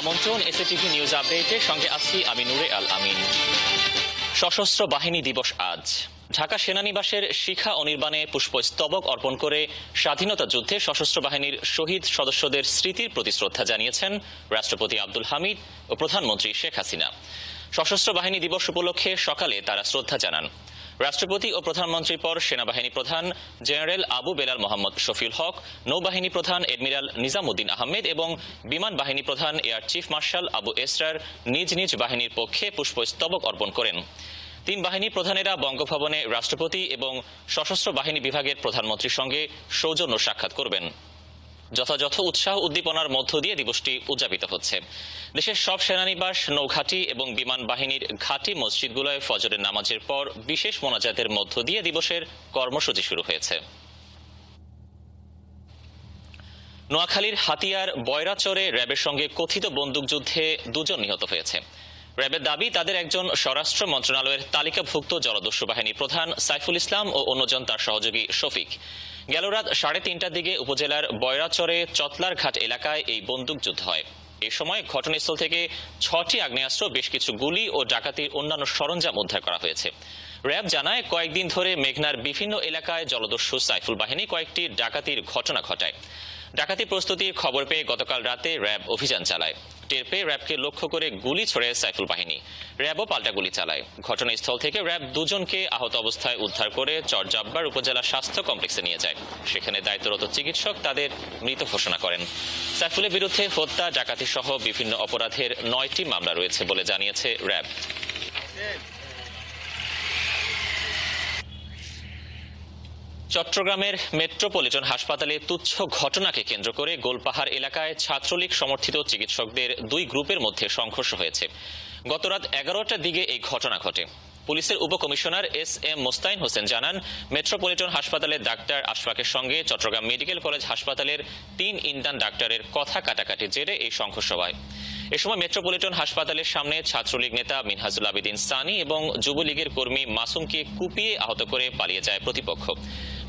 আমন্ত্রণ SATV news আপডেটের সঙ্গে আছি আমি নূরে আল আমিন। সশস্ত্র বাহিনী দিবস আজ। ঢাকা সেনানিবাসের শিখা অনির্বাণে পুষ্পস্তবক অর্পণ করে স্বাধীনতা যুদ্ধে সশস্ত্র বাহিনীর শহীদ সদস্যদের স্মৃতির প্রতি শ্রদ্ধা জানিয়েছেন রাষ্ট্রপতি আব্দুল হামিদ ও প্রধানমন্ত্রী শেখ হাসিনা। সশস্ত্র বাহিনী দিবস উপলক্ষে সকালে তারা শ্রদ্ধা জানান। রাষ্ট্রপতি ও প্রধানমন্ত্রীর পর সেনাবাহিনী প্রধান জেনারেল আবু বেলাল মোহাম্মদ শফিউল হক, নৌবাহিনী প্রধান এডমিরাল নিজামুদ্দিন আহমেদ এবং বিমান বাহিনী প্রধান এয়ার চিফ মার্শাল আবু এসরার নিজ নিজ বাহিনীর পক্ষে পুষ্পস্তবক অর্পণ করেন। তিন বাহিনী প্রধানেরা বঙ্গভবনে রাষ্ট্রপতি এবং সশস্ত্র বাহিনী বিভাগের প্রধানমন্ত্রীর সঙ্গে সৌজন্য সাক্ষাৎ করবেন। যথাযথ উৎসাহ উদ্দীপনার মধ্য দিয়ে দিবসটি উদযাপিত হচ্ছে। দেশের সব সেনানিবাস, নৌঘাঁটি এবং বিমান বাহিনীর ঘাঁটি মসজিদগুলোয় ফজরের নামাজের পর বিশেষ মোনাজাতের মধ্য দিয়ে দিবসের কর্মসূচি শুরু হয়েছে। নোয়াখালীর হাতিয়ার বয়রাচরে র্যাবের সঙ্গে কথিত বন্দুকযুদ্ধে দুজন নিহত হয়েছে। র্যাবের দাবি, তাদের একজন স্বরাষ্ট্র মন্ত্রণালয়ের তালিকাভুক্ত জলদস্যু বাহিনীর প্রধান সাইফুল ইসলাম ও অন্যজন তার সহযোগী শফিক। গেল রাত 3:30টার দিকে উপজেলার বয়রাচরে চতলার ঘাট এলাকায় এই বন্দুকযুদ্ধ হয়। এ সময় ঘটনাস্থল থেকে 6টি আগ্নেয়াস্ত্র, বেশ কিছু গুলি ও ডাকাতির অন্যান্য সরঞ্জাম উদ্ধার করা হয়েছে। র্যাব জানায়, কয়েকদিন ধরে মেঘনার বিভিন্ন এলাকায় জলদস্যু সাইফুল বাহিনী কয়েকটি ডাকাতির ঘটনা ঘটায়। ডাকাতি প্রস্তুতির খবর পেয়ে গতকাল রাতে র্যাব অভিযান চালায়। টের পেয়ে র্যাবকে লক্ষ্য করে গুলি ছোড়ে সাইফুল বাহিনী। র্যাবও পাল্টা গুলি চালায়। ঘটনাস্থল থেকে র্যাব দুজনকে আহত অবস্থায় উদ্ধার করে চরজাব্বার উপজেলা স্বাস্থ্য কমপ্লেক্সে নিয়ে যায়। সেখানে দায়িত্বরত চিকিৎসক তাদের মৃত ঘোষণা করেন। সাইফুলের বিরুদ্ধে হত্যা, ডাকাতি সহ বিভিন্ন অপরাধের 9টি মামলা রয়েছে বলে জানিয়েছে র্যাব। চট্টগ্রামের মেট্রোপলিটন হাসপাতালে তুচ্ছ ঘটনাকে কেন্দ্র করে গোলপাহাড় এলাকায় ছাত্রলীগ সমর্থিত চিকিৎসকদের দুই গ্রুপের মধ্যে সংঘর্ষ হয়েছে। গতরাত 11টার দিকে এই ঘটনা ঘটে। পুলিশের উপকমিশনার এস.এম. মোস্তাইন হোসেন জানান, মেট্রোপলিটন হাসপাতালের ডাক্তার আশফাকের সঙ্গে চট্টগ্রাম মেডিকেল কলেজ হাসপাতালের 3 ইন্টার্ন ডাক্তারের কথা কাটাকাটির জেরে এই সংঘর্ষ হয়। এ সময় মেট্রোপলিটন হাসপাতালের সামনে ছাত্রলীগ নেতা মিনহাজুল আবেদিন সানি এবং যুবলীগের কর্মী মাসুমকে কুপিয়ে আহত করে পালিয়ে যায় প্রতিপক্ষ।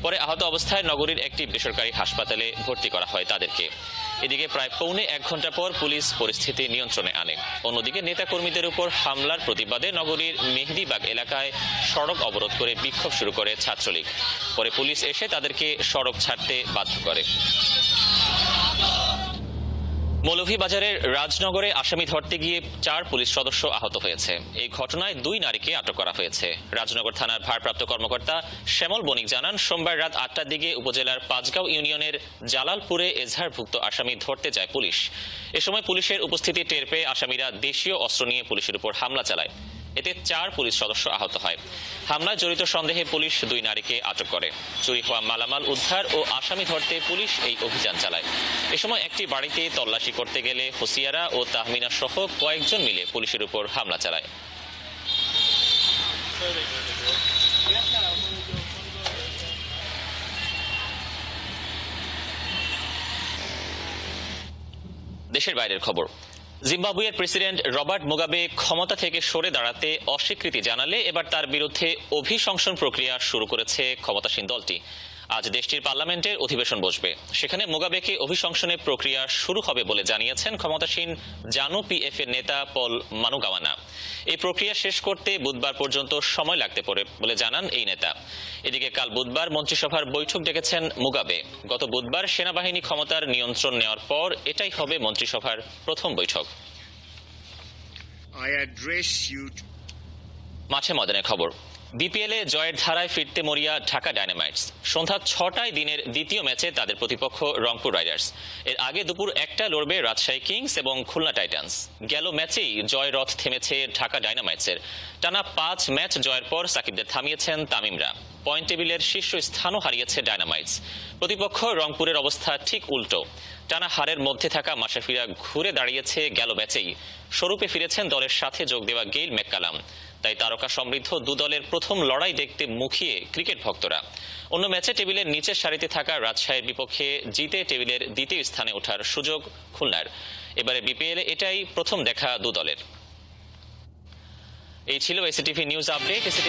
পরে আহত অবস্থায় নগরীর একটি বেসরকারি হাসপাতালে ভর্তি করা হয় তাদেরকে। এদিকে প্রায় পৌনে 1 ঘন্টা পর পুলিশ পরিস্থিতি নিয়ন্ত্রণে আনে। অন্যদিকে নেতাকর্মীদের উপর হামলার প্রতিবাদে নগরীর মেহেদীবাগ এলাকায় সড়ক অবরোধ করে বিক্ষোভ শুরু করে ছাত্রলীগ। পরে পুলিশ এসে তাদেরকে সড়ক ছাড়তে বাধ্য করে। মৌলভীবাজারের রাজনগরে আসামি ধরতে গিয়ে 4 পুলিশ সদস্য আহত হয়েছে। এই ঘটনায় 2 নারীকে আটক করা হয়েছে। রাজনগর থানার ভারপ্রাপ্ত কর্মকর্তা শ্যামল বণিক জানান, সোমবার রাত 8টার দিকে উপজেলার পাঁচগাঁও ইউনিয়নের জালালপুরে এজাহারভুক্ত আসামি ধরতে যায় পুলিশ। এ সময় পুলিশের উপস্থিতি টের পেয়ে আসামিরা দেশীয় অস্ত্র নিয়ে পুলিশের উপর হামলা চালায়। এতে 4 পুলিশ সদস্য আহত হয়। হামলায় জড়িত সন্দেহে পুলিশ 2 নারীকে আটক করে। চুরি হওয়া মালামাল উদ্ধার ও আসামি ধরতে পুলিশ এই অভিযান চালায়। এ সময় একটি বাড়িতে তল্লাশি করতে গেলে হোসিয়ারা ও তাহমিনা সহ কয়েকজন মিলে পুলিশের উপর হামলা চালায়। দেশের বাইরের খবর। জিম্বাবুয়ের প্রেসিডেন্ট রবার্ট মুগাবে ক্ষমতা থেকে সরে দাঁড়াতে অস্বীকৃতি জানালে এবার তার বিরুদ্ধে অভিশংসন প্রক্রিয়া শুরু করেছে ক্ষমতাসীন দলটি। আজ দেশটির পার্লামেন্টের অধিবেশন বসবে। সেখানে মুগাবেকে অভিশংসনের প্রক্রিয়া শুরু হবে বলে জানিয়েছেন ক্ষমতাসীন জানু পিএফ এর নেতা পল মানুগাওয়ানা। এই প্রক্রিয়া শেষ করতে বুধবার পর্যন্ত সময় লাগতে পারে বলে জানান এই নেতা। এদিকে কাল বুধবার মন্ত্রিসভার বৈঠক ডেকেছেন মুগাবে। গত বুধবার সেনাবাহিনী ক্ষমতার নিয়ন্ত্রণ নেওয়ার পর এটাই হবে মন্ত্রিসভার প্রথম বৈঠক। মাঠে ময়দানের খবর। বিপিএলে জয়ের ধারায় ফিরতে মরিয়া ঢাকা ডায়নামাইটস। সন্ধ্যা 6টায় দিনের দ্বিতীয় ম্যাচে তাদের প্রতিপক্ষ রংপুর রাইডার্স। এর আগে দুপুর 1টায় লড়বে রাজশাহী কিংস এবং খুলনা টাইটান্স। গেল ম্যাচেই জয় রথ থেমেছে ঢাকা ডায়নামাইটসের। টানা 5 ম্যাচ জয়ের পর সাকিবদের থামিয়েছেন তামিমরা। পয়েন্ট টেবিলের শীর্ষ স্থানও হারিয়েছে ডায়নামাইটস। প্রতিপক্ষ রংপুরের অবস্থা ঠিক উল্টো। টানা হারের মধ্যে থাকা মাশরাফিরা ঘুরে দাঁড়িয়েছে গেল ম্যাচেই। স্বরূপে ফিরেছেন দলের সাথে যোগ দেওয়া গেইল ম্যাককালাম। তাই তারকা সমৃদ্ধ 2 দলের প্রথম লড়াই দেখতে মুখিয়ে ক্রিকেট ভক্তরা। অন্য ম্যাচে টেবিলের নিচের সারিতে থাকা রাজশাহীর বিপক্ষে জিতে টেবিলের দ্বিতীয় স্থানে ওঠার সুযোগ খুলনার। এবারে বিপিএলে এটাই প্রথম দেখা 2 দলের। এই ছিল এসএটিভি নিউজ আপডেট।